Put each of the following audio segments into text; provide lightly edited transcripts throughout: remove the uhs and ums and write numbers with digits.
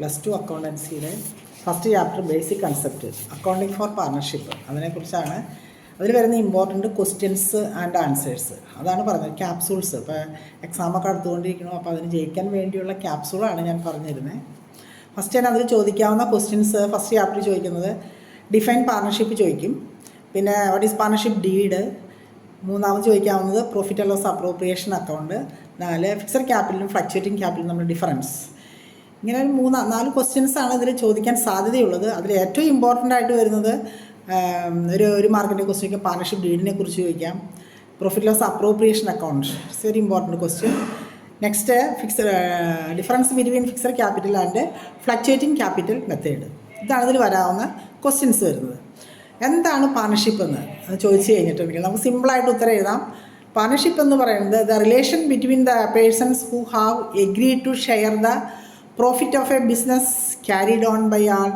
+2 അക്കൗണ്ടൻസിയുടെ first chapter basic concept accounting for partnership. അതിനെക്കുറിച്ചാണ്. അതിൽ വരുന്ന ഇമ്പോർട്ടൻറ്റ് ക്വസ്റ്റ്യൻസ് ആൻഡ് ആൻസേഴ്സ് അതാണ് പറഞ്ഞത്. ക്യാപ്സൂൾസ് ഇപ്പോൾ എക്സാമൊക്കെ അടുത്തുകൊണ്ടിരിക്കണോ, അപ്പോൾ അതിന് ജയിക്കാൻ വേണ്ടിയുള്ള ക്യാപ്സൂളാണ് ഞാൻ പറഞ്ഞിരുന്നത്. ഫസ്റ്റ് ഞാൻ അതിൽ ചോദിക്കാവുന്ന ക്വസ്റ്റ്യൻസ് ഫസ്റ്റ് ചാപ്റ്ററിൽ ചോദിക്കുന്നത് ഡിഫൈൻ പാർട്ണർഷിപ്പ് ചോദിക്കും. പിന്നെ വാട്ട് ഈസ് പാർട്ണർഷിപ്പ് ഡീഡ്. മൂന്നാമത് ചോദിക്കാവുന്നത് profit and loss appropriation account. 4 fixed ക്യാപിറ്റലും ഫ്ലക്ച്വേറ്റിംഗ് ക്യാപിറ്റലും നമ്മുടെ ഡിഫറൻസ്. ഇങ്ങനെ ഒരു 4 ക്വസ്റ്റ്യൻസാണ് ഇതിൽ ചോദിക്കാൻ സാധ്യതയുള്ളത്. അതിൽ ഏറ്റവും ഇമ്പോർട്ടൻ്റ് ആയിട്ട് വരുന്നത് ഒരു മാർക്കിൻ്റെ ക്വസ്റ്റ്യൻ പാർട്ണർഷിപ്പ് ഡീഡിനെ കുറിച്ച് ചോദിക്കാം. Profit loss appropriation account it's very important question. Next difference between fixed capital and fluctuating capital method. ഇതാണ് ഇതിൽ വരാവുന്ന ക്വസ്റ്റ്യൻസ് വരുന്നത്. എന്താണ് പാർട്ണർഷിപ്പ് എന്ന് ചോദിച്ചു കഴിഞ്ഞിട്ടുണ്ടെങ്കിൽ നമുക്ക് സിമ്പിളായിട്ട് ഉത്തരം എഴുതാം. പാർട്ണർഷിപ്പ് എന്ന് പറയുന്നത് the relation between the persons who have agreed to share the profit of a business carried on by all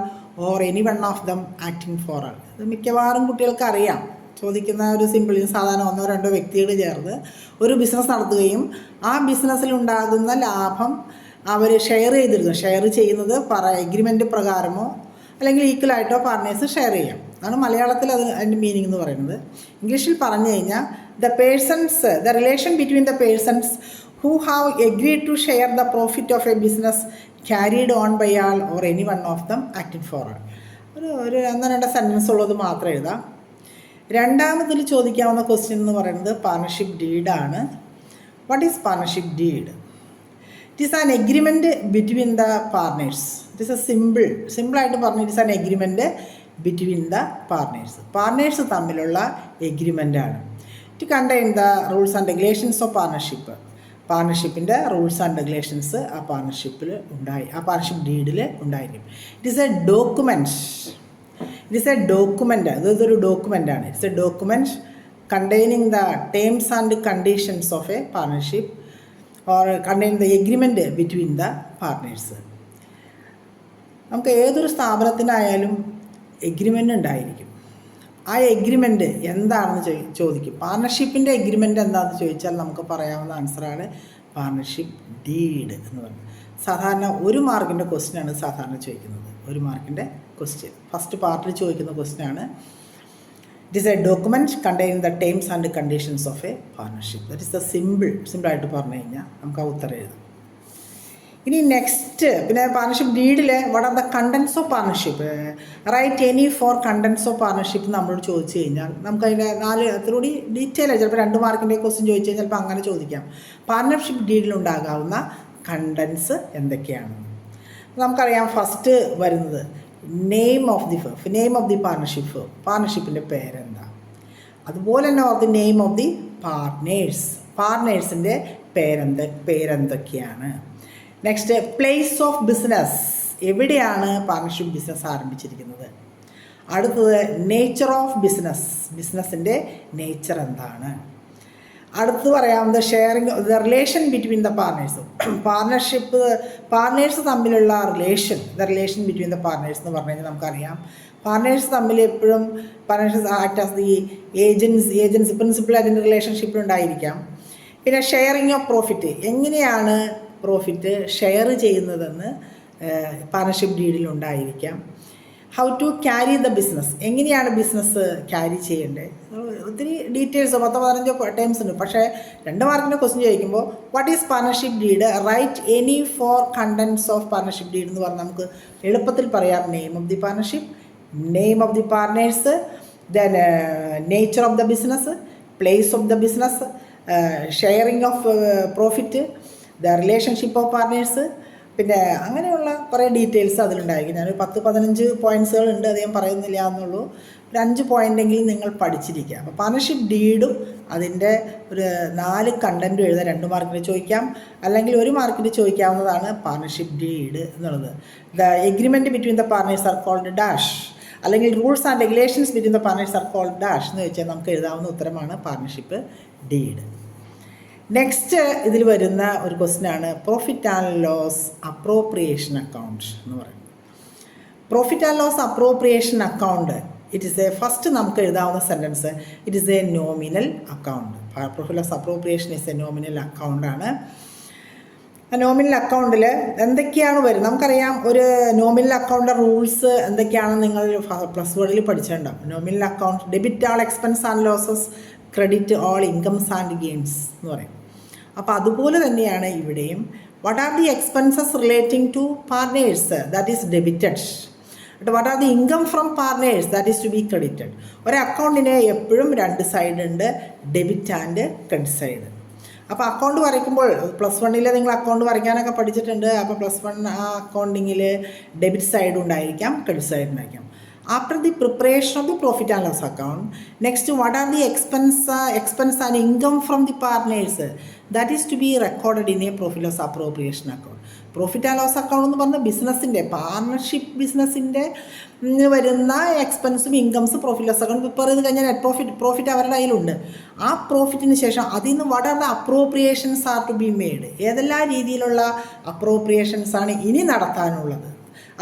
or any one of them acting for all. ഇത് മിക്കവാറും കുട്ടികൾക്ക് അറിയാം. ചോദിക്കുന്ന ഒരു സിമ്പിൾ സാധാരണ 1-2 വ്യക്തികൾ ചേർന്ന് ഒരു ബിസിനസ് നടത്തുകയും ആ ബിസിനസ്സിലുണ്ടാകുന്ന ലാഭം അവർ ഷെയർ ചെയ്യുന്നത് എഗ്രിമെൻ്റ് പ്രകാരമോ അല്ലെങ്കിൽ ഈക്വലായിട്ടോ പാർട്ട്നേഴ്സ് ഷെയർ ചെയ്യാം. അതാണ് മലയാളത്തിൽ അതിൻ്റെ മീനിങ് എന്ന് പറയുന്നത്. ഇംഗ്ലീഷിൽ പറഞ്ഞു കഴിഞ്ഞാൽ the relation between the persons who have agreed to share the profit of a business carried on by all or any one of them acting for all. ഒരു 1-2 സെൻറ്റൻസ് ഉള്ളത് മാത്രം എഴുതാം. രണ്ടാമതിൽ ചോദിക്കാവുന്ന ക്വസ്റ്റ്യൻ എന്ന് പറയുന്നത് പാർട്ണർഷിപ്പ് ഡീഡാണ്. What is partnership deed? It is an agreement between the partners. It is a സിമ്പിളായിട്ട് പറഞ്ഞു it is an agreement between the partners തമ്മിലുള്ള എഗ്രിമെൻ്റാണ്. It contain the rules and regulations of പാർട്ണർഷിപ്പിൻ്റെ റൂൾസ് ആൻഡ് റെഗുലേഷൻസ് ആ partnership ഡീഡിൽ ഉണ്ടായിരിക്കും. It is a document. ഇതൊരു ഡോക്യുമെൻ്റാണ്. It's a document containing the terms and conditions of a partnership or contain the agreement between the partners. നമുക്ക് ഏതൊരു സ്ഥാപനത്തിനായാലും agreement ഉണ്ടായിരിക്കും. ആ എഗ്രിമെൻ്റ് എന്താണെന്ന് ചോദിക്കും. പാർട്ണർഷിപ്പിൻ്റെ എഗ്രിമെൻ്റ് എന്താണെന്ന് ചോദിച്ചാൽ നമുക്ക് പറയാവുന്ന ആൻസറാണ് പാർട്ണർഷിപ്പ് ഡീഡ് എന്ന് പറയുന്നത്. സാധാരണ 1 മാർക്കിൻ്റെ ക്വസ്റ്റ്യനാണ് സാധാരണ ചോദിക്കുന്നത്. 1 മാർക്കിൻ്റെ ക്വസ്റ്റ്യൻ ഫസ്റ്റ് പാർട്ടിൽ ചോദിക്കുന്ന ക്വസ്റ്റ്യനാണ്. It is A document containing the terms and conditions of a partnership. That is the സിമ്പിളായിട്ട് പറഞ്ഞു കഴിഞ്ഞാൽ നമുക്ക് ആ ഉത്തരം എഴുതാം. ഇനി നെക്സ്റ്റ് പിന്നെ പാർട്ണർഷിപ്പ് ഡീഡിൽ what are the contents of partnership. Write any 4 contents of partnership നമ്മളോട് ചോദിച്ചു കഴിഞ്ഞാൽ നമുക്കതിൻ്റെ 4 അത്രകൂടി ഡീറ്റെയിൽ ആയി ചിലപ്പോൾ 2 മാർക്കിൻ്റെ ക്വസ്റ്റ്യൻ ചോദിച്ചു കഴിഞ്ഞാൽ ചിലപ്പോൾ അങ്ങനെ ചോദിക്കാം. പാർട്ണർഷിപ്പ് ഡീഡിലുണ്ടാകാവുന്ന കണ്ടൻസ് എന്തൊക്കെയാണ് നമുക്കറിയാം. ഫസ്റ്റ് വരുന്നത് നെയിം ഓഫ് ദി പാർട്ണർഷിപ്പിൻ്റെ പേരെന്താ. അതുപോലെ തന്നെ of the name of the പാർട്ട്നേഴ്സിൻ്റെ പേരെന്തൊക്കെയാണ്. നെക്സ്റ്റ് പ്ലേസ് ഓഫ് ബിസിനസ്, എവിടെയാണ് പാർട്ണർഷിപ്പ് ബിസിനസ് ആരംഭിച്ചിരിക്കുന്നത്. അടുത്തത് നേച്ചർ ഓഫ് ബിസിനസ്സിൻ്റെ നേച്ചർ എന്താണ്. അടുത്ത് പറയാവുന്നത് sharing the relation between the partners തമ്മിലുള്ള റിലേഷൻ ബിറ്റ്വീൻ ദ പാർട്ണേഴ്സ് എന്ന് പറഞ്ഞു കഴിഞ്ഞാൽ നമുക്കറിയാം പാർട്ണേഴ്സ് തമ്മിൽ എപ്പോഴും partners act as the agency principal അതിൻ്റെ റിലേഷൻഷിപ്പിലുണ്ടായിരിക്കാം. പിന്നെ ഷെയറിങ് ഓഫ് പ്രോഫിറ്റ്, എങ്ങനെയാണ് പ്രോഫിറ്റ് ഷെയർ ചെയ്യുന്നതെന്ന് പാർട്ണർഷിപ്പ് ഡീഡിലുണ്ടായിരിക്കാം. How to carry the business, എങ്ങനെയാണ് ബിസിനസ് ക്യാരി ചെയ്യേണ്ടത്. ഒത്തിരി ഡീറ്റെയിൽസ് 10-15 ടേംസ് ഉണ്ട്. പക്ഷേ 2 മാർക്കിൻ്റെ ക്വസ്റ്റ്യൻ ചോദിക്കുമ്പോൾ what is partnership deed, right any 4 contents of partnership deed എന്ന് പറഞ്ഞാൽ നമുക്ക് എളുപ്പത്തിൽ പറയാം. Name of the partnership, name of the partners, then nature of the business, place of the business, sharing of profit, the relationship of partners. പിന്നെ അങ്ങനെയുള്ള കുറേ details അതിലുണ്ടായിരിക്കും. ഞാനൊരു 10-15 പോയിൻറ്റ്സുകളുണ്ട്, അത് ഞാൻ പറയുന്നില്ല എന്നുള്ളൂ. ഒരു 5 പോയിൻ്റെങ്കിലും നിങ്ങൾ പഠിച്ചിരിക്കുക. അപ്പോൾ പാർട്ണർഷിപ്പ് ഡീഡും അതിൻ്റെ ഒരു 4 കണ്ടൻറ്റും എഴുതാൻ 2 മാർക്കിന് ചോദിക്കാം, അല്ലെങ്കിൽ 1 മാർക്കിന് ചോദിക്കാവുന്നതാണ് പാർട്ണർഷിപ്പ് ഡീഡ് എന്നുള്ളത്. The agreement between the partners are called dash, അല്ലെങ്കിൽ rules and regulations between the partners are called dash എന്ന് വെച്ചാൽ നമുക്ക് എഴുതാവുന്ന ഉത്തരമാണ് പാർട്ണർഷിപ്പ് ഡീഡ്. നെക്സ്റ്റ് ഇതിൽ വരുന്ന ഒരു ക്വസ്റ്റ്യനാണ് profit and loss appropriation account എന്ന് പറയുന്നത്. Profit and loss appropriation account it is first നമുക്ക് എഴുതാവുന്ന sentence it is a nominal account. Profit loss appropriation is a nominal അക്കൗണ്ടാണ്. നോമിനൽ അക്കൗണ്ടിൽ എന്തൊക്കെയാണ് വരുന്നത് നമുക്കറിയാം. ഒരു നോമിനൽ അക്കൗണ്ടിൻ്റെ റൂൾസ് എന്തൊക്കെയാണെന്ന് നിങ്ങൾ +1 പഠിച്ചിട്ടുണ്ടാവും. Nominal account debit all expense and losses, credit all incomes and gains എന്ന് പറയും. അപ്പോൾ അതുപോലെ തന്നെയാണ് ഇവിടെയും. What are the expenses relating to partners, that is debited. What are the income from partners, that is to be credited. ഒരു അക്കൗണ്ടിന് എപ്പോഴും 2 side ഉണ്ട്, ഡെബിറ്റ് ആൻഡ് ക്രെഡിറ്റ് സൈഡ്. അപ്പോൾ അക്കൗണ്ട് വരയ്ക്കുമ്പോൾ +1 നിങ്ങൾ അക്കൗണ്ട് വരയ്ക്കാനൊക്കെ പഠിച്ചിട്ടുണ്ട്. അപ്പോൾ +1 ആ അക്കൗണ്ടിങ്ങിൽ ഡെബിറ്റ് സൈഡ് ഉണ്ടായിരിക്കാം, ക്രെഡിറ്റ് സൈഡ് ഉണ്ടായിരിക്കാം. After the preparation of the profit and loss account, next what are the expense and income from the partners, that is to be recorded in a profit loss appropriation account. Profit and loss account എന്ന് പറഞ്ഞാൽ ബിസിനസ്സിൻ്റെ, partnership ബിസിനസ്സിൻ്റെ വരുന്ന എക്സ്പെൻസും ഇൻകംസും profit loss account prepare ചെയ്ത് കഴിഞ്ഞാൽ net profit അവരുടെ കയ്യിലുണ്ട്. ആ പ്രോഫിറ്റിന് ശേഷം അതിൽ നിന്ന് what are the appropriations are to be made, ഏതെല്ലാം രീതിയിലുള്ള അപ്രോപ്രിയേഷൻസ് ആണ് ഇനി നടത്താനുള്ളത്.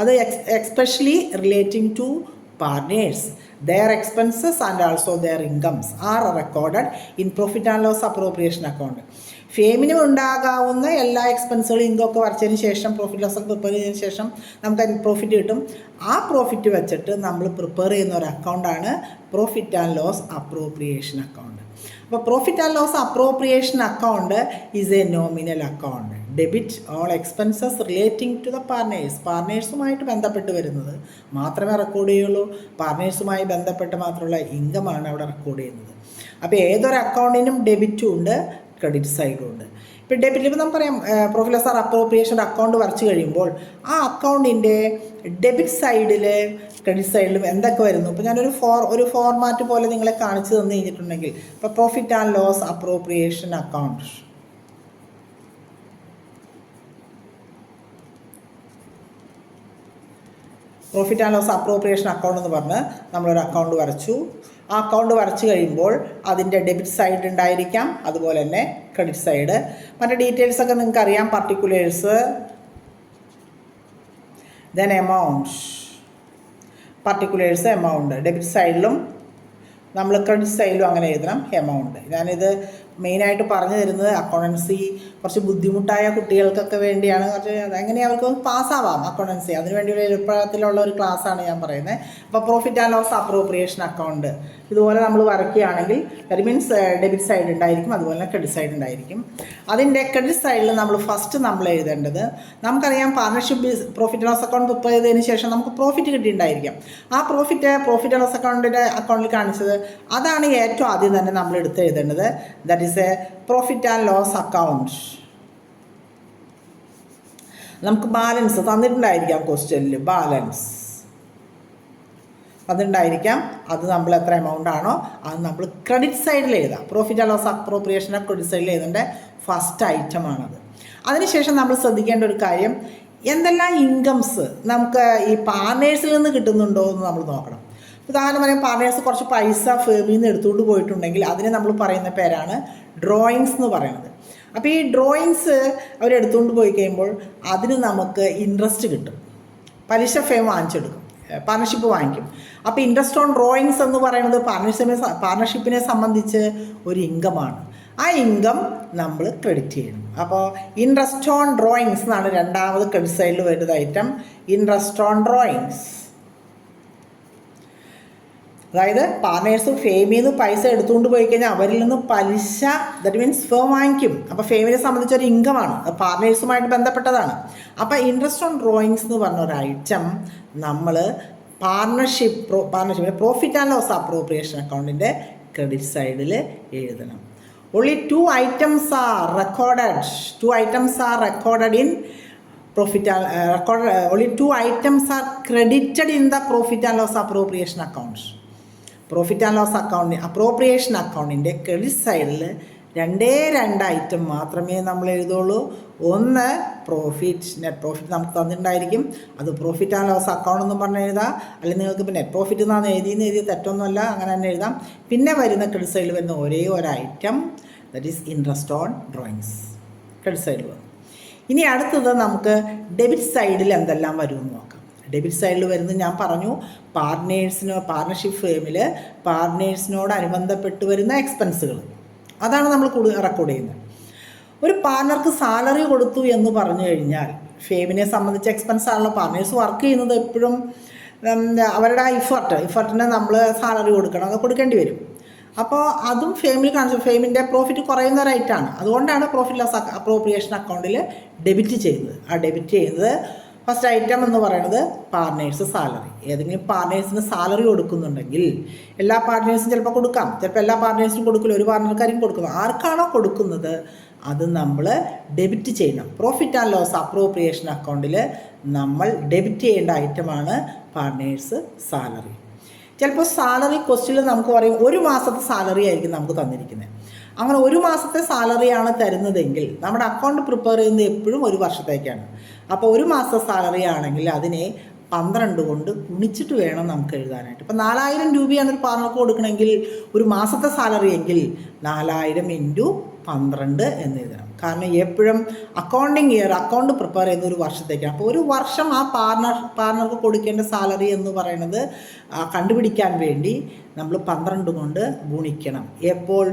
അത് especially relating to partners, their expenses and also their incomes are recorded in profit and loss appropriation account. ഫേമിന് ഉണ്ടാകാവുന്ന എല്ലാ എക്സ്പെൻസുകളും ഇൻകമൊക്കെ വരച്ചതിന് ശേഷം പ്രോഫിറ്റ് ലോസ് ഒക്കെ പ്രിപ്പയർ ചെയ്തതിന് ശേഷം നമുക്ക് പ്രോഫിറ്റ് കിട്ടും. ആ പ്രോഫിറ്റ് വെച്ചിട്ട് നമ്മൾ പ്രിപ്പയർ ചെയ്യുന്ന ഒരു അക്കൗണ്ടാണ് profit and loss appropriation account. അപ്പോൾ profit and loss appropriation account is a nominal account. Debit all expenses relating to the പാർട്ട്നേഴ്സുമായിട്ട് ബന്ധപ്പെട്ട് വരുന്നത് മാത്രമേ റെക്കോർഡ് ചെയ്യുള്ളൂ. പാർട്ട്നേഴ്സുമായി ബന്ധപ്പെട്ട് മാത്രമുള്ള ഇൻകമാണ് അവിടെ റെക്കോർഡ് ചെയ്യുന്നത്. അപ്പോൾ ഏതൊരു അക്കൗണ്ടിനും ഡെബിറ്റും ഉണ്ട്, ക്രെഡിറ്റ് സൈഡും ഉണ്ട്. ഇപ്പോൾ ഡെബിറ്റിൽ ഇപ്പോൾ നമുക്ക് പറയാം പ്രോഫിറ്റ് ലോസ് അപ്രോപ്രിയേഷൻ അക്കൗണ്ട് വരച്ച് കഴിയുമ്പോൾ ആ അക്കൗണ്ടിൻ്റെ ഡെബിറ്റ് സൈഡിൽ ക്രെഡിറ്റ് സൈഡിലും എന്തൊക്കെ വരുന്നു. ഇപ്പോൾ ഞാനൊരു ഫോർമാറ്റ് പോലെ നിങ്ങളെ കാണിച്ചു തന്നു കഴിഞ്ഞിട്ടുണ്ടെങ്കിൽ, ഇപ്പോൾ profit and loss appropriation account, profit and loss appropriation account എന്ന് പറഞ്ഞ് നമ്മളൊരു അക്കൗണ്ട് വരച്ചു. ആ അക്കൗണ്ട് വരച്ച് കഴിയുമ്പോൾ അതിൻ്റെ ഡെബിറ്റ് സൈഡ് ഉണ്ടായിരിക്കാം, അതുപോലെ തന്നെ ക്രെഡിറ്റ് സൈഡ്. മറ്റേ ഡീറ്റെയിൽസൊക്കെ നിങ്ങൾക്ക് അറിയാം. Particulars, then amount, particulars, amount debit സൈഡിലും നമ്മൾ ക്രെഡിറ്റ് സൈഡിലും അങ്ങനെ എഴുതണം എമൗണ്ട്. ഞാനിത് മെയിനായിട്ട് പറഞ്ഞു തരുന്നത് അക്കൗണ്ടൻസി കുറച്ച് ബുദ്ധിമുട്ടായ കുട്ടികൾക്കൊക്കെ വേണ്ടിയാണ്. എങ്ങനെ അവർക്ക് പാസ്സാവാം അക്കൗണ്ടൻസി, അതിനുവേണ്ടിയുള്ള എളുപ്പത്തിലുള്ള ഒരു ക്ലാസ്സാണ് ഞാൻ പറയുന്നത്. അപ്പോൾ profit and loss appropriation account ഇതുപോലെ നമ്മൾ വരയ്ക്കുകയാണെങ്കിൽ ദാറ്റ് മീൻസ് ഡെബിറ്റ് സൈഡ് ഉണ്ടായിരിക്കും, അതുപോലെ തന്നെ ക്രെഡിറ്റ് സൈഡ് ഉണ്ടായിരിക്കും. അതിൻ്റെ ക്രെഡിറ്റ് സൈഡിൽ നമ്മൾ ഫസ്റ്റ് നമ്മൾ എഴുതേണ്ടത്, നമുക്കറിയാം partnership profit loss account prepare ചെയ്തതിന് ശേഷം നമുക്ക് പ്രോഫിറ്റ് കിട്ടിയിട്ടുണ്ടായിരിക്കാം. ആ പ്രോഫിറ്റ് ലോസ് അക്കൗണ്ടിൽ കാണിച്ചത് അതാണ് ഏറ്റവും ആദ്യം തന്നെ നമ്മൾ എടുത്ത് എഴുതേണ്ടത്. That is a profit and loss account. നമുക്ക് ബാലൻസ് തന്നിട്ടുണ്ടായിരിക്കാം, ക്വസ്റ്റ്യനിൽ ബാലൻസ് അതുണ്ടായിരിക്കാം. അത് നമ്മൾ എത്ര എമൗണ്ട് ആണോ അത് നമ്മൾ ക്രെഡിറ്റ് സൈഡിൽ എഴുതാം. പ്രോഫിറ്റ് ആൻഡ് ലോസ് അപ്രോപ്രിയേഷനെ ക്രെഡിറ്റ് സൈഡിൽ എഴുതേണ്ട ഫസ്റ്റ് ഐറ്റമാണത്. അതിനുശേഷം നമ്മൾ ശ്രദ്ധിക്കേണ്ട ഒരു കാര്യം, എന്തെല്ലാം ഇൻകംസ് നമുക്ക് ഈ പാർട്ട്നേഴ്സിൽ നിന്ന് കിട്ടുന്നുണ്ടോ എന്ന് നമ്മൾ നോക്കണം. ഉദാഹരണം പറയാം, പാർട്ട്നേഴ്സ് കുറച്ച് പൈസ ഫേമിൽ നിന്ന് എടുത്തുകൊണ്ട് പോയിട്ടുണ്ടെങ്കിൽ അതിനെ നമ്മൾ പറയുന്ന പേരാണ് ഡ്രോയിങ്സ് എന്ന് പറയുന്നത്. അപ്പോൾ ഈ ഡ്രോയിങ്സ് അവരെടുത്തുകൊണ്ട് പോയി കഴിയുമ്പോൾ അതിന് നമുക്ക് ഇൻട്രസ്റ്റ് കിട്ടും. പലിശ ഫേം വാങ്ങിച്ചെടുക്കും, പാർട്ണർഷിപ്പ് വാങ്ങിക്കും. അപ്പോൾ ഇൻട്രസ്റ്റ് ഓൺ ഡ്രോയിങ്സ് എന്ന് പറയുന്നത് പാർട്ണർഷിപ്പിനെ സംബന്ധിച്ച് ഒരു ഇൻകമാണ്. ആ ഇൻകം നമ്മൾ ക്രെഡിറ്റ് ചെയ്യണം. അപ്പോൾ ഇൻട്രസ്റ്റ് ഓൺ ഡ്രോയിങ്സ് എന്നാണ് രണ്ടാമത് ക്രെഡിറ്റ് സൈഡിൽ വരുന്ന ഐറ്റം, ഇൻട്രസ്റ്റ് ഓൺ ഡ്രോയിങ്സ്. അതായത് പാർട്ട്നേഴ്സ് ഫേമിൽ നിന്ന് പൈസ എടുത്തുകൊണ്ട് പോയി കഴിഞ്ഞാൽ അവരിൽ നിന്ന് പലിശ, ദാറ്റ് മീൻസ് ഫേം വാങ്ങിക്കും. അപ്പോൾ ഫേമിനെ സംബന്ധിച്ചൊരു ഇൻകമാണ്, അത് പാർട്ട്നേഴ്സുമായിട്ട് ബന്ധപ്പെട്ടതാണ്. അപ്പോൾ ഇൻട്രസ്റ്റ് ഓൺ ഡ്രോയിങ്സ് എന്ന് പറഞ്ഞ ഒരു ഐറ്റം നമ്മൾ partnership profit and loss appropriation അക്കൗണ്ടിൻ്റെ ക്രെഡിറ്റ് സൈഡിൽ എഴുതണം. Only two items are recorded in profit and only 2 items are credited in the profit and loss appropriation accounts. Profit and loss account appropriation അക്കൗണ്ടിൻ്റെ credit സൈഡിൽ 2 item മാത്രമേ നമ്മൾ എഴുതുള്ളൂ. ഒന്ന് net profit നമുക്ക് തന്നിട്ടുണ്ടായിരിക്കും, അത് പ്രോഫിറ്റ് ആൻഡ് ലോസ് അക്കൗണ്ട് എന്ന് പറഞ്ഞ് എഴുതാം. അല്ലെങ്കിൽ നിങ്ങൾക്ക് ഇപ്പോൾ നെറ്റ് പ്രോഫിറ്റ് എന്നാണ് എഴുതി തെറ്റൊന്നുമല്ല, അങ്ങനെ തന്നെ എഴുതാം. പിന്നെ വരുന്ന ക്രെഡിറ്റ് സൈഡിൽ വരുന്ന ഒരേ ഒരു item, that is interest on drawings credit സൈഡിൽ വരും. ഇനി അടുത്തത് നമുക്ക് ഡെബിറ്റ് സൈഡിൽ എന്തെല്ലാം വരുമെന്ന് നോക്കാം. ഡെബിറ്റ് സൈഡിൽ വരുന്നത് ഞാൻ പറഞ്ഞു, പാർട്ണർഷിപ്പ് ഫേമിൽ പാർട്ട്നേഴ്സിനോട് അനുബന്ധപ്പെട്ട് വരുന്ന എക്സ്പെൻസുകൾ, അതാണ് നമ്മൾ റെക്കോർഡ് ചെയ്യുന്നത്. ഒരു പാർട്ണർക്ക് സാലറി കൊടുത്തു എന്ന് പറഞ്ഞു കഴിഞ്ഞാൽ ഫേമിനെ സംബന്ധിച്ച് എക്സ്പെൻസ് ആണല്ലോ. പാർട്ട്നേഴ്സ് വർക്ക് ചെയ്യുന്നത് എപ്പോഴും അവരുടെ ഇഫർട്ടിന് നമ്മൾ സാലറി കൊടുക്കണം, അത് കൊടുക്കേണ്ടി വരും. അപ്പോൾ അതും ഫേമിൽ കാണിച്ചു, ഫേമിൻ്റെ പ്രോഫിറ്റ് കുറയുന്ന റേറ്റാണ്. അതുകൊണ്ടാണ് പ്രോഫിറ്റ് ലോസ് അപ്രോപ്രിയേഷൻ അക്കൗണ്ടിൽ ഡെബിറ്റ് ചെയ്യുന്നത്. ആ ഡെബിറ്റ് ചെയ്യുന്നത് ഫസ്റ്റ് ഐറ്റം എന്ന് പറയുന്നത് പാർട്ട്നേഴ്സ് സാലറി. ഏതെങ്കിലും പാർട്ട്നേഴ്സിന് സാലറി കൊടുക്കുന്നുണ്ടെങ്കിൽ എല്ലാ പാർട്ട്നേഴ്സും ചിലപ്പോൾ കൊടുക്കാം, ചിലപ്പോൾ എല്ലാ പാർട്ട്നേഴ്സിനും കൊടുക്കില്ല, ഒരു പാർട്ട്നർക്കാരും കൊടുക്കുന്നു. ആർക്കാണോ കൊടുക്കുന്നത് അത് നമ്മൾ ഡെബിറ്റ് ചെയ്യണം. പ്രോഫിറ്റ് ആൻഡ് ലോസ് അപ്രോപ്രിയേഷൻ അക്കൗണ്ടിൽ നമ്മൾ ഡെബിറ്റ് ചെയ്യേണ്ട ഐറ്റമാണ് പാർട്ട്നേഴ്സ് സാലറി. ചിലപ്പോൾ സാലറി ക്വസ്റ്റ്യനിൽ നമുക്ക് പറയും ഒരു മാസത്തെ സാലറി ആയിരിക്കും നമുക്ക് തന്നിരിക്കുന്നത്. അങ്ങനെ ഒരു മാസത്തെ സാലറിയാണ് തരുന്നതെങ്കിൽ നമ്മുടെ അക്കൗണ്ട് പ്രിപ്പയർ ചെയ്യുന്നത് എപ്പോഴും ഒരു വർഷത്തേക്കാണ്. അപ്പോൾ ഒരു മാസത്തെ സാലറി ആണെങ്കിൽ അതിനെ 12 കൊണ്ട് ഗുണിച്ചിട്ട് വേണം നമുക്ക് എഴുതാനായിട്ട്. ഇപ്പോൾ 4000 രൂപയാണ് ഒരു പാർട്ണർക്ക് കൊടുക്കണമെങ്കിൽ ഒരു മാസത്തെ സാലറി എങ്കിൽ 4000 ഇൻറ്റു 12 എന്ന് എഴുതണം. കാരണം എപ്പോഴും അക്കൗണ്ടിങ് ഇയർ അക്കൗണ്ട് പ്രിപ്പയർ ചെയ്യുന്ന ഒരു വർഷത്തേക്കാണ്. അപ്പോൾ ഒരു വർഷം ആ പാർട്ണർക്ക് കൊടുക്കേണ്ട സാലറി എന്ന് പറയുന്നത് കണ്ടുപിടിക്കാൻ വേണ്ടി നമ്മൾ 12 കൊണ്ട് ഗുണിക്കണം. എപ്പോൾ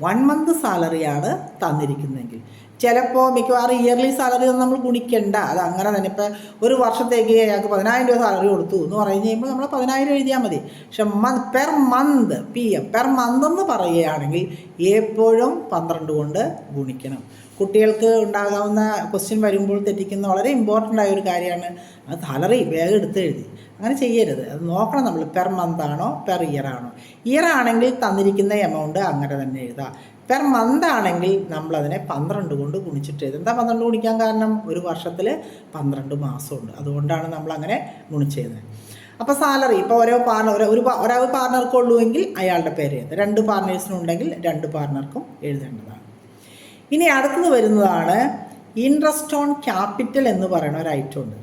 1 മന്ത് സാലറിയാണ് തന്നിരിക്കുന്നതെങ്കിൽ. ചിലപ്പോൾ മിക്കവാറും ഇയർലി സാലറി ഒന്നും നമ്മൾ ഗുണിക്കേണ്ട, അത് അങ്ങനെ തന്നെ. ഇപ്പോൾ ഒരു വർഷത്തേക്ക് അയാൾക്ക് 10,000 രൂപ സാലറി കൊടുത്തു എന്ന് പറഞ്ഞു കഴിയുമ്പോൾ നമ്മൾ 10,000 എഴുതിയാൽ മതി. പക്ഷെ പെർ മന്ത് പെർ മന്ത് എന്ന് പറയുകയാണെങ്കിൽ എപ്പോഴും 12 കൊണ്ട് ഗുണിക്കണം. കുട്ടികൾക്ക് ഉണ്ടാകാവുന്ന ക്വസ്റ്റ്യൻ വരുമ്പോൾ തെറ്റിക്കുന്ന വളരെ ഇമ്പോർട്ടൻ്റ് ആയ ഒരു കാര്യമാണ് അത് സാലറി വേഗം എടുത്ത് എഴുതി. അങ്ങനെ ചെയ്യരുത്, അത് നോക്കണം നമ്മൾ. പെർ മന്ത് ആണോ പെർ ഇയർ ആണോ? ഇയർ ആണെങ്കിൽ തന്നിരിക്കുന്ന എമൗണ്ട് അങ്ങനെ തന്നെ എഴുതാം. പെർ മന്ത് ആണെങ്കിൽ നമ്മളതിനെ 12 കൊണ്ട് ഗുണിച്ചിട്ട് എഴുതും. എന്താ 12 ഗുണിക്കാൻ കാരണം? ഒരു വർഷത്തിൽ 12 മാസമുണ്ട്, അതുകൊണ്ടാണ് നമ്മളങ്ങനെ ഗുണിച്ചെഴുതുന്നത്. അപ്പോൾ സാലറി ഇപ്പോൾ ഒരാൾ പാർട്ണർക്കുള്ളൂവെങ്കിൽ അയാളുടെ പേര് എഴുതുക. 2 പാർട്ട്നേഴ്സിനുണ്ടെങ്കിൽ 2 പാർട്ണർക്കും എഴുതേണ്ടതാണ്. ഇനി അടുത്തത് വരുന്നതാണ് ഇൻട്രസ്റ്റ് ഓൺ ക്യാപിറ്റൽ എന്ന് പറയുന്ന ഒരു ഐറ്റം ഉണ്ട്.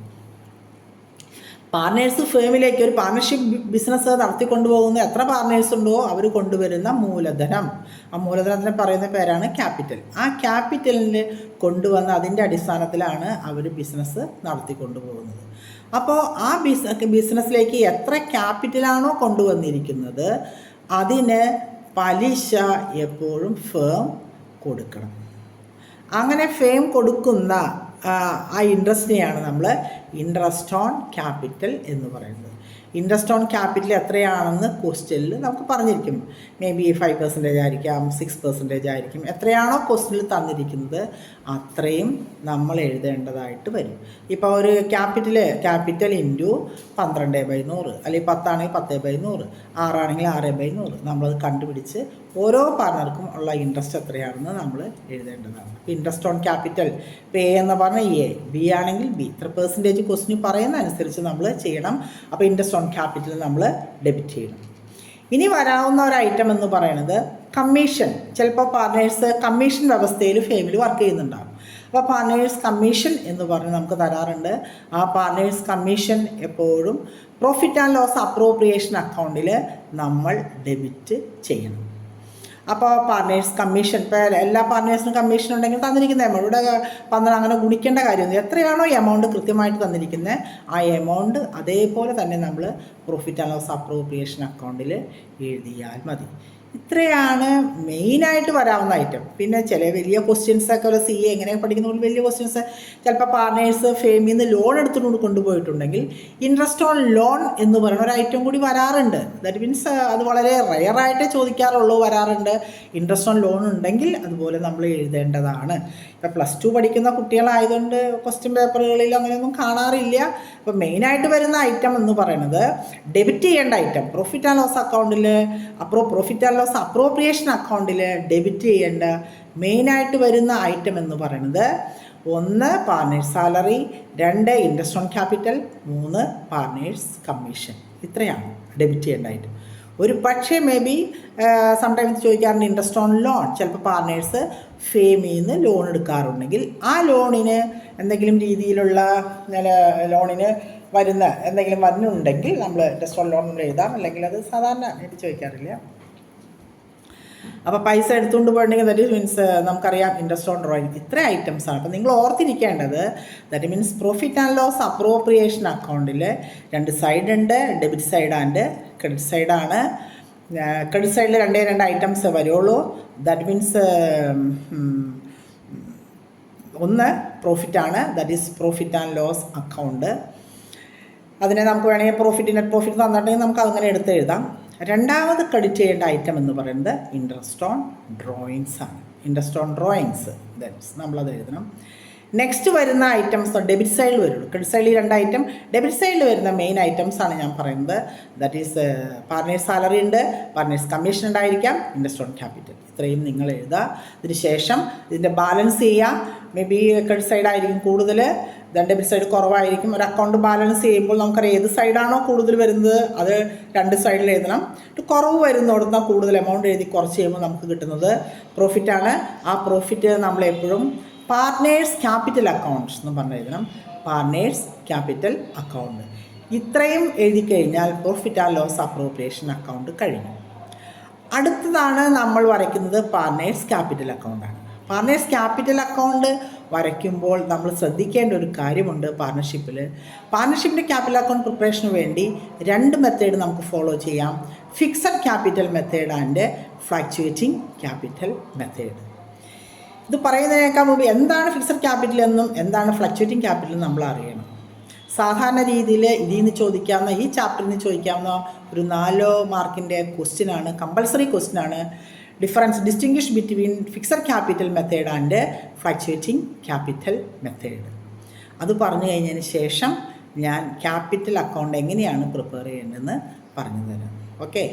പാർട്ട്നേഴ്സ് ഫേമിലേക്ക് ഒരു പാർട്ണർഷിപ്പ് ബിസിനസ് നടത്തിക്കൊണ്ടുപോകുന്ന എത്ര പാർട്ട്നേഴ്സ് ഉണ്ടോ അവർ കൊണ്ടുവരുന്ന മൂലധനം, ആ മൂലധനത്തിന് പറയുന്ന പേരാണ് ക്യാപിറ്റൽ. ആ ക്യാപിറ്റലിൽ കൊണ്ടുവന്ന് അതിൻ്റെ അടിസ്ഥാനത്തിലാണ് അവർ ബിസിനസ് നടത്തിക്കൊണ്ടുപോകുന്നത്. അപ്പോൾ ആ ബിസിനസ്സിലേക്ക് എത്ര ക്യാപിറ്റലാണോ കൊണ്ടുവന്നിരിക്കുന്നത് അതിന് പലിശ എപ്പോഴും ഫേം കൊടുക്കണം. അങ്ങനെ ഫേം കൊടുക്കുന്ന ആ ഇൻട്രസ്റ്റിനെയാണ് നമ്മൾ ഇൻട്രസ്റ്റ് ഓൺ ക്യാപിറ്റൽ എന്ന് പറയുന്നത്. ഇൻട്രസ്റ്റ് ഓൺ ക്യാപിറ്റൽ എത്രയാണെന്ന് ക്വസ്റ്റ്യനിൽ നമുക്ക് പറഞ്ഞിരിക്കും. മേ ബി 5% ആയിരിക്കാം, 6% ആയിരിക്കും. എത്രയാണോ ക്വസ്റ്റ്യനിൽ തന്നിരിക്കുന്നത് അത്രയും നമ്മൾ എഴുതേണ്ടതായിട്ട് വരും. ഇപ്പോൾ ഒരു ക്യാപിറ്റൽ ഇൻറ്റു 12/100, അല്ലെങ്കിൽ 10 ആണെങ്കിൽ 10/100, 6 ആണെങ്കിൽ 6/100. നമ്മളത് കണ്ടുപിടിച്ച് ഓരോ പാർട്ണർക്കും ഉള്ള ഇൻട്രസ്റ്റ് എത്രയാണെന്ന് നമ്മൾ എഴുതേണ്ടതാണ്. ഇൻട്രസ്റ്റ് ഓൺ ക്യാപിറ്റൽ പേ എന്ന് പറഞ്ഞാൽ എ, ബി ആണെങ്കിൽ ബി, ഇത്ര പെർസെൻറ്റേജ് ക്വസ്റ്റ്യൻ പറയുന്ന അനുസരിച്ച് നമ്മൾ ചെയ്യണം. അപ്പോൾ ഇൻട്രസ്റ്റ് ഓൺ ക്യാപിറ്റൽ നമ്മൾ ഡെബിറ്റ് ചെയ്യണം. ഇനി വരാവുന്ന ഒരു ഐറ്റം എന്ന് പറയുന്നത് കമ്മീഷൻ. ചിലപ്പോൾ പാർട്ട്നേഴ്സ് കമ്മീഷൻ വ്യവസ്ഥയിൽ ഫേമിലി വർക്ക് ചെയ്യുന്നുണ്ടാകും. അപ്പോൾ പാർട്ട്നേഴ്സ് കമ്മീഷൻ എന്ന് പറഞ്ഞ് നമുക്ക് തരാറുണ്ട്. ആ പാർട്ട്നേഴ്സ് കമ്മീഷൻ എപ്പോഴും പ്രോഫിറ്റ് ആൻഡ് ലോസ് അപ്രോപ്രിയേഷൻ അക്കൗണ്ടിൽ നമ്മൾ ഡെബിറ്റ് ചെയ്യണം. അപ്പോൾ പാർട്ട്നേഴ്സ് കമ്മീഷൻ, ഇപ്പോൾ എല്ലാ പാർട്ട്നേഴ്സിനും കമ്മീഷൻ ഉണ്ടെങ്കിൽ തന്നിരിക്കുന്ന എമൗണ്ട് അങ്ങനെ ഗുണിക്കേണ്ട കാര്യമൊന്നും. എത്രയാണോ എമൗണ്ട് കൃത്യമായിട്ട് തന്നിരിക്കുന്നത് ആ എമൗണ്ട് അതേപോലെ തന്നെ നമ്മൾ പ്രോഫിറ്റ് ആൻഡ് ലോസ് അപ്രോപ്രിയേഷൻ അക്കൗണ്ടിൽ എഴുതിയാൽ മതി. ഇത്രയാണ് മെയിനായിട്ട് വരാവുന്ന ഐറ്റം. പിന്നെ ചില വലിയ ക്വസ്റ്റ്യൻസൊക്കെ ഒരു CA എങ്ങനെ പഠിക്കുന്ന വലിയ ക്വസ്റ്റ്യൻസ് ചിലപ്പോൾ പാർട്ട്നേഴ്സ് ഫേമിൽ നിന്ന് ലോൺ എടുത്തുകൊണ്ട് കൊണ്ടുപോയിട്ടുണ്ടെങ്കിൽ ഇൻട്രസ്റ്റ് ഓൺ ലോൺ എന്ന് പറയുന്ന ഒരു ഐറ്റം കൂടി വരാറുണ്ട്. ദാറ്റ് മീൻസ് അത് വളരെ റെയറായിട്ടേ ചോദിക്കാറുള്ളൂ, വരാറുണ്ട്. ഇൻട്രസ്റ്റ് ഓൺ ലോൺ ഉണ്ടെങ്കിൽ അതുപോലെ നമ്മൾ എഴുതേണ്ടതാണ്. ഇപ്പോൾ +2 പഠിക്കുന്ന കുട്ടികളായതുകൊണ്ട് ക്വസ്റ്റ്യൻ പേപ്പറുകളിൽ അങ്ങനെയൊന്നും കാണാറില്ല. അപ്പോൾ മെയിനായിട്ട് വരുന്ന ഐറ്റം എന്ന് പറയുന്നത് ഡെബിറ്റ് ചെയ്യേണ്ട ഐറ്റം പ്രോഫിറ്റ് ആൻഡ് ലോസ് അക്കൗണ്ടിൽ പ്രോഫിറ്റ് ആൻഡ് ലോസ് അപ്രോപ്രിയേഷൻ അക്കൗണ്ടിൽ ഡെബിറ്റ് ചെയ്യേണ്ട മെയിനായിട്ട് വരുന്ന ഐറ്റം എന്ന് പറയുന്നത് 1 partners salary, 2 interest on capital, 3 partners commission. ഇത്രയാണ് ഡെബിറ്റ് ചെയ്യേണ്ട ഐറ്റം. ഒരു പക്ഷേ മേ ബി സംടൈംസ് ചോദിക്കാറുണ്ട് ഇൻട്രസ്റ്റ് ഓൺ ലോൺ. ചിലപ്പോൾ പാർട്ട്നേഴ്സ് ഫേമിൽ നിന്ന് ലോൺ എടുക്കാറുണ്ടെങ്കിൽ ആ ലോണിന് എന്തെങ്കിലും രീതിയിലുള്ള ലോണിന് വരുന്ന എന്തെങ്കിലും വരുന്നുണ്ടെങ്കിൽ നമ്മൾ ഇൻട്രസ്റ്റ് ഓൺ ലോൺ എഴുതാം. അല്ലെങ്കിൽ അത് സാധാരണ ആയിട്ട് ചോദിക്കാറില്ല. അപ്പോൾ പൈസ എടുത്തുകൊണ്ട് പോയിട്ടുണ്ടെങ്കിൽ ദാറ്റ് മീൻസ് നമുക്കറിയാം ഇൻട്രസ്റ്റ് ഓൺ ഡ്രോയിങ്. ഇത്ര ഐറ്റംസാണ്. അപ്പോൾ നിങ്ങൾ ഓർത്തിരിക്കേണ്ടത് that means profit and loss appropriation അക്കൗണ്ടിൽ 2 സൈഡ് ഉണ്ട്, ഡെബിറ്റ് സൈഡ് ആൻഡ് ക്രെഡിറ്റ് സൈഡാണ്. ക്രെഡിറ്റ് സൈഡിൽ 2 ഐറ്റംസ് വരുള്ളൂ. ദാറ്റ് മീൻസ് ഒന്ന് പ്രോഫിറ്റാണ്, that is profit and loss account. അതിനെ നമുക്ക് വേണമെങ്കിൽ പ്രോഫിറ്റ് നെറ്റ് പ്രോഫിറ്റ് തന്നിട്ടുണ്ടെങ്കിൽ നമുക്ക് അങ്ങനെ എടുത്ത് എഴുതാം. രണ്ടാമത് ക്രെഡിറ്റ് ചെയ്യേണ്ട ഐറ്റം എന്ന് പറയുന്നത് ഇൻട്രസ്റ്റ് ഓൺ ഡ്രോയിങ്സ് ആണ്. ഇൻട്രസ്റ്റ് ഓൺ ഡ്രോയിങ്സ് ദാറ്റ്സ് നമ്മളത് എഴുതണം. നെക്സ്റ്റ് വരുന്ന ഐറ്റംസ് ഡെബിറ്റ് സൈഡിൽ വരുള്ളൂ. ക്രെഡിറ്റ് സൈഡിൽ 2 ഐറ്റം, ഡെബിറ്റ് സൈഡിൽ വരുന്ന മെയിൻ ഐറ്റംസ് ആണ് ഞാൻ പറയുന്നത്. ദാറ്റ് ഈസ് പാർട്ട്നേഴ്സ് സാലറി ഉണ്ട്, പാർട്ട്നേഴ്സ് കമ്മീഷൻ ഉണ്ടായിരിക്കാം, ഇൻട്രസ്റ്റ് ഓൺ ക്യാപിറ്റൽ. ഇത്രയും നിങ്ങൾ എഴുതുക. ഇതിന് ശേഷം ഇതിൻ്റെ ബാലൻസ് ചെയ്യുക. മേ ബി ക്രെഡിറ്റ് സൈഡ് ആയിരിക്കും കൂടുതൽ, ഡെബിറ്റ് സൈഡ് കുറവായിരിക്കും. ഒരു അക്കൗണ്ട് ബാലൻസ് ചെയ്യുമ്പോൾ നമുക്കറിയാം ഏത് സൈഡാണോ കൂടുതൽ വരുന്നത് അത് 2 സൈഡിൽ എഴുതണം. കുറവ് വരുന്നിടത്ത് കൂടുതൽ എമൗണ്ട് എഴുതി കുറച്ച് ചെയ്യുമ്പോൾ നമുക്ക് കിട്ടുന്നത് പ്രോഫിറ്റാണ്. ആ പ്രോഫിറ്റ് നമ്മളെപ്പോഴും പാർട്ട്നേഴ്സ് ക്യാപിറ്റൽ അക്കൗണ്ട്സ് എന്ന് പറഞ്ഞ് എഴുതണം. Partners capital account. ഇത്രയും എഴുതി കഴിഞ്ഞാൽ profit and loss appropriation account കഴിഞ്ഞു. അടുത്തതാണ് നമ്മൾ വരയ്ക്കുന്നത് പാർട്ട്നേഴ്സ് ക്യാപിറ്റൽ അക്കൗണ്ടാണ്. പാർട്ട്നേഴ്സ് ക്യാപിറ്റൽ അക്കൗണ്ട് വരയ്ക്കുമ്പോൾ നമ്മൾ ശ്രദ്ധിക്കേണ്ട ഒരു കാര്യമുണ്ട്. പാർട്ട്ണർഷിപ്പിൻ്റെ ക്യാപിറ്റൽ അക്കൗണ്ട് പ്രിപ്പറേഷന് വേണ്ടി 2 മെത്തേഡ് നമുക്ക് ഫോളോ ചെയ്യാം. Fixed capital method and fluctuating capital method. ഇത് പറയുന്നതിനേക്കാൾ മുമ്പ് എന്താണ് ഫിക്സഡ് ക്യാപിറ്റൽ എന്നും എന്താണ് ഫ്ലക്ച്വേറ്റിംഗ് ക്യാപിറ്റൽ എന്നും നമ്മൾ അറിയണം. സാധാരണ രീതിയിൽ ഇതിൽ നിന്ന് ചോദിക്കാവുന്ന, ഈ ചാപ്റ്ററിൽ നിന്ന് ചോദിക്കാവുന്ന ഒരു 4 മാർക്കിൻ്റെ ക്വസ്റ്റ്യനാണ്, കമ്പൾസറി ക്വസ്റ്റ്യനാണ്. Distinguish between fixed capital method and fluctuating capital method. അത് പറഞ്ഞു കഴിഞ്ഞതിന് ശേഷം ഞാൻ ക്യാപിറ്റൽ അക്കൗണ്ട് എങ്ങനെയാണ് പ്രിപ്പയർ ചെയ്യേണ്ടതെന്ന് പറഞ്ഞു തരാം. ഓക്കെ.